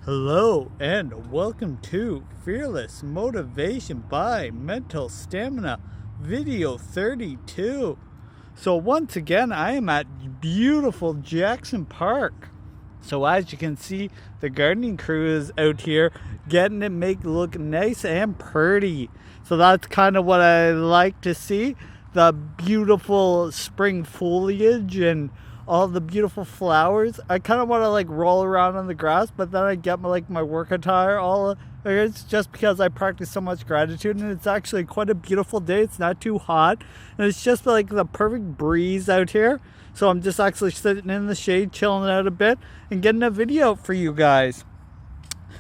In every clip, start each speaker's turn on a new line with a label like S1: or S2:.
S1: Hello and welcome to Fearless Motivation by Mental Stamina video 32. So once again, I am at beautiful Jackson Park. So as you can see, the gardening crew is out here getting it make look nice and pretty. So that's kind of what I like to see. The beautiful spring foliage and all the beautiful flowers. I kind of want to roll around on the grass, but then I get my work attire all. It's just because I practice so much gratitude, and it's actually quite a beautiful day. It's not too hot, and it's just the perfect breeze out here. So I'm just actually sitting in the shade, chilling out a bit, and getting a video for you guys.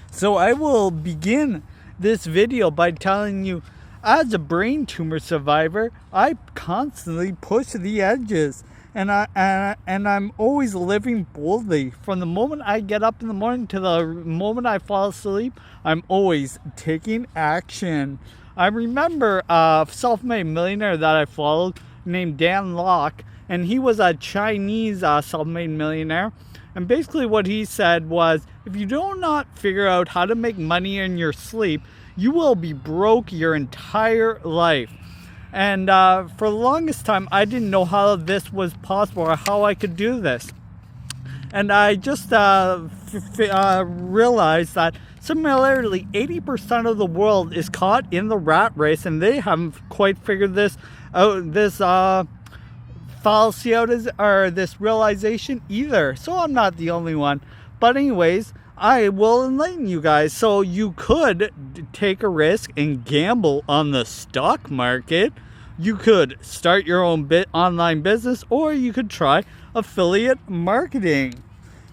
S1: So I will begin this video by telling you, as a brain tumor survivor, I constantly push the edges. And I'm always living boldly. From the moment I get up in the morning to the moment I fall asleep, I'm always taking action. I remember a self-made millionaire that I followed named Dan Lok, and he was a Chinese self-made millionaire. And basically what he said was, if you do not figure out how to make money in your sleep, you will be broke your entire life. And for the longest time, I didn't know how this was possible or how I could do this. And I just realized that similarly, 80% of the world is caught in the rat race, and they haven't quite figured this out, this fallacy out, or this realization either. So I'm not the only one. But anyways, I will enlighten you guys. So you could take a risk and gamble on the stock market. You could start your own online business, or you could try affiliate marketing.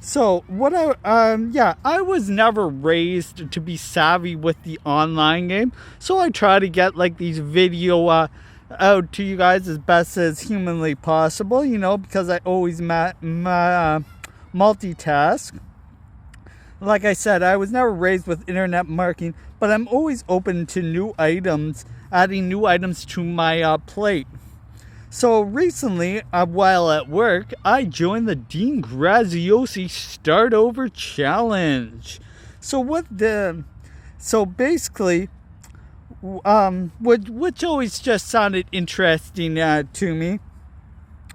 S1: So I was never raised to be savvy with the online game. So I try to get these video out to you guys as best as humanly possible, because I always multitask. Like I said, I was never raised with internet marketing, but I'm always open to new items, adding new items to my plate. So recently, while at work, I joined the Dean Graziosi Start Over Challenge. Which always just sounded interesting to me.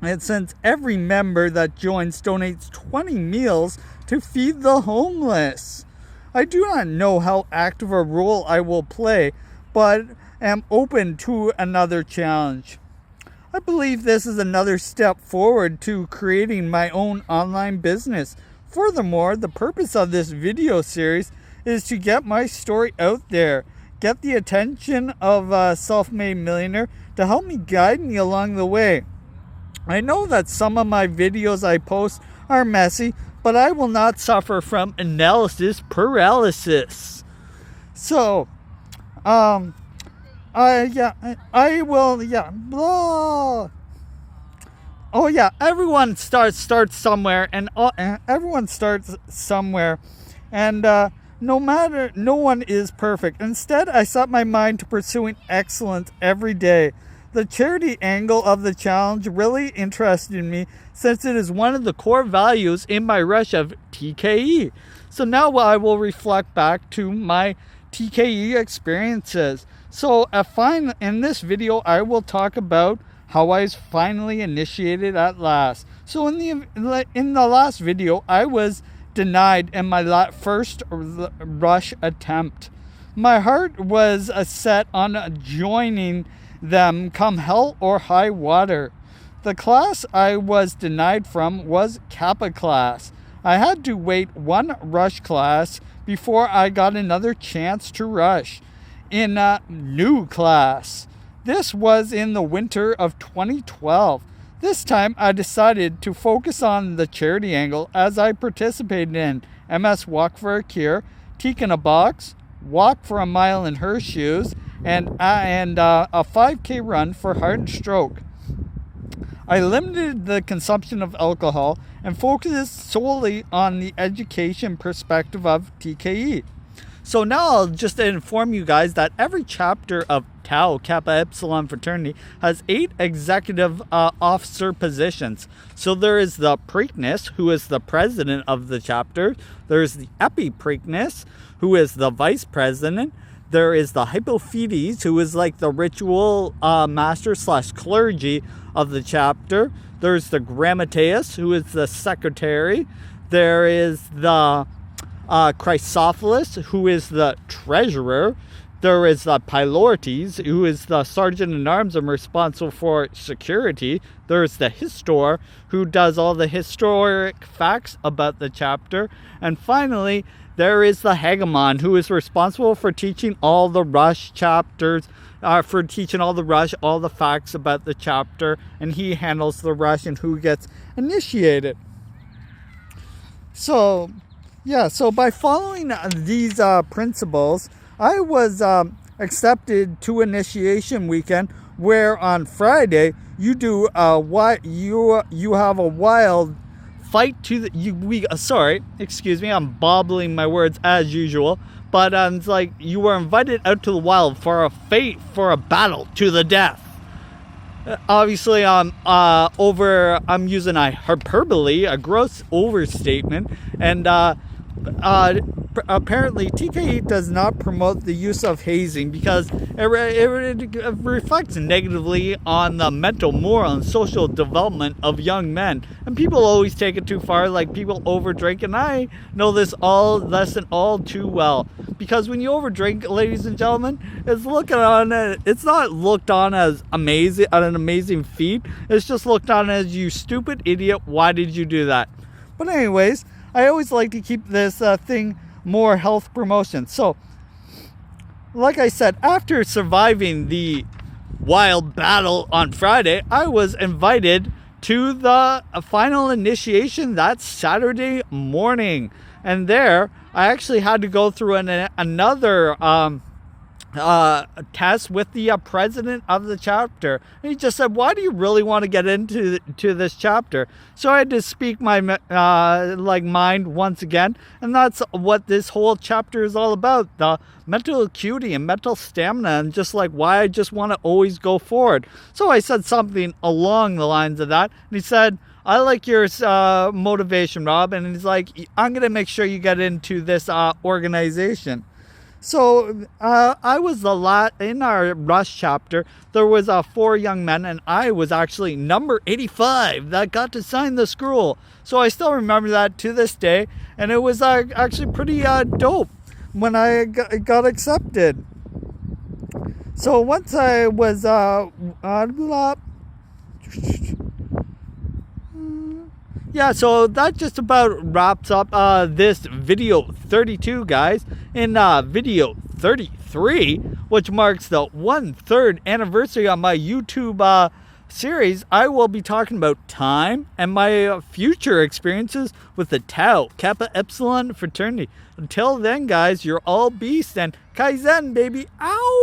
S1: And since every member that joins donates 20 meals to feed the homeless. I do not know how active a role I will play, but am open to another challenge. I believe this is another step forward to creating my own online business. Furthermore, the purpose of this video series is to get my story out there, get the attention of a self-made millionaire to help me guide me along the way. I know that some of my videos I post are messy, but I will not suffer from analysis paralysis. So, I will, blah. Oh yeah, everyone starts somewhere, and everyone starts somewhere, and no one is perfect. Instead, I set my mind to pursuing excellence every day. The charity angle of the challenge really interested me, since it is one of the core values in my rush of TKE. So now I will reflect back to my TKE experiences. So in this video, I will talk about how I was finally initiated at last. So in the last video, I was denied in my first rush attempt. My heart was set on joining them come hell or high water. The class I was denied from was Kappa class. I had to wait one rush class before I got another chance to rush in a new class. This was in the winter of 2012. This time I decided to focus on the charity angle as I participated in MS Walk for a Cure, Teak in a Box, Walk for a Mile in Her Shoes, and a 5K run for heart and stroke. I limited the consumption of alcohol and focused solely on the education perspective of TKE. So now I'll just inform you guys that every chapter of Tau Kappa Epsilon Fraternity has 8 executive officer positions. So there is the Preakness, who is the president of the chapter. There's the Epipreakness, who is the vice president. There is the Hypophides, who is like the ritual master / clergy of the chapter. There's the Grammateus, who is the secretary. There is the Chrysophilus, who is the treasurer. There is the Pylortes, who is the sergeant-at-arms and responsible for security. There's the Histor, who does all the historic facts about the chapter. And finally, there is the Hegemon, who is responsible for teaching all the Rush chapters, all the facts about the chapter, and he handles the Rush and who gets initiated. So, yeah, so by following these principles, I was accepted to initiation weekend, where on Friday you do you have a wild fight to the sorry, excuse me, I'm bobbling my words as usual, but it's like you were invited out to the wild for a battle to the death. Obviously, I'm using a hyperbole, a gross overstatement, and apparently TKE does not promote the use of hazing because it reflects negatively on the mental, moral, and social development of young men. And people always take it too far, like people overdrink, and I know this lesson all too well. Because when you overdrink, ladies and gentlemen, it's not looked on as an amazing feat. It's just looked on as, you stupid idiot, why did you do that? But anyways, I always like to keep this thing more health promotion. So, like I said, after surviving the wild battle on Friday, I was invited to the final initiation that Saturday morning. And there, I actually had to go through another test with the president of the chapter. And he just said, why do you really want to get into this chapter? So I had to speak my mind once again, and that's what this whole chapter is all about, the mental acuity and mental stamina, and just like why I just want to always go forward. So I said something along the lines of that, and he said, I like your motivation, Rob, and he's like, I'm going to make sure you get into this organization. So I was in our Rush chapter, there was 4 young men, and I was actually number 85 that got to sign the scroll. So I still remember that to this day, and it was actually pretty dope when I got accepted. So once I was yeah, so that just about wraps up this video 32, guys. In video 33, which marks the 1/3 anniversary on my YouTube series, I will be talking about time and my future experiences with the Tau Kappa Epsilon fraternity. Until then, guys, you're all beasts, and Kaizen, baby. Ow!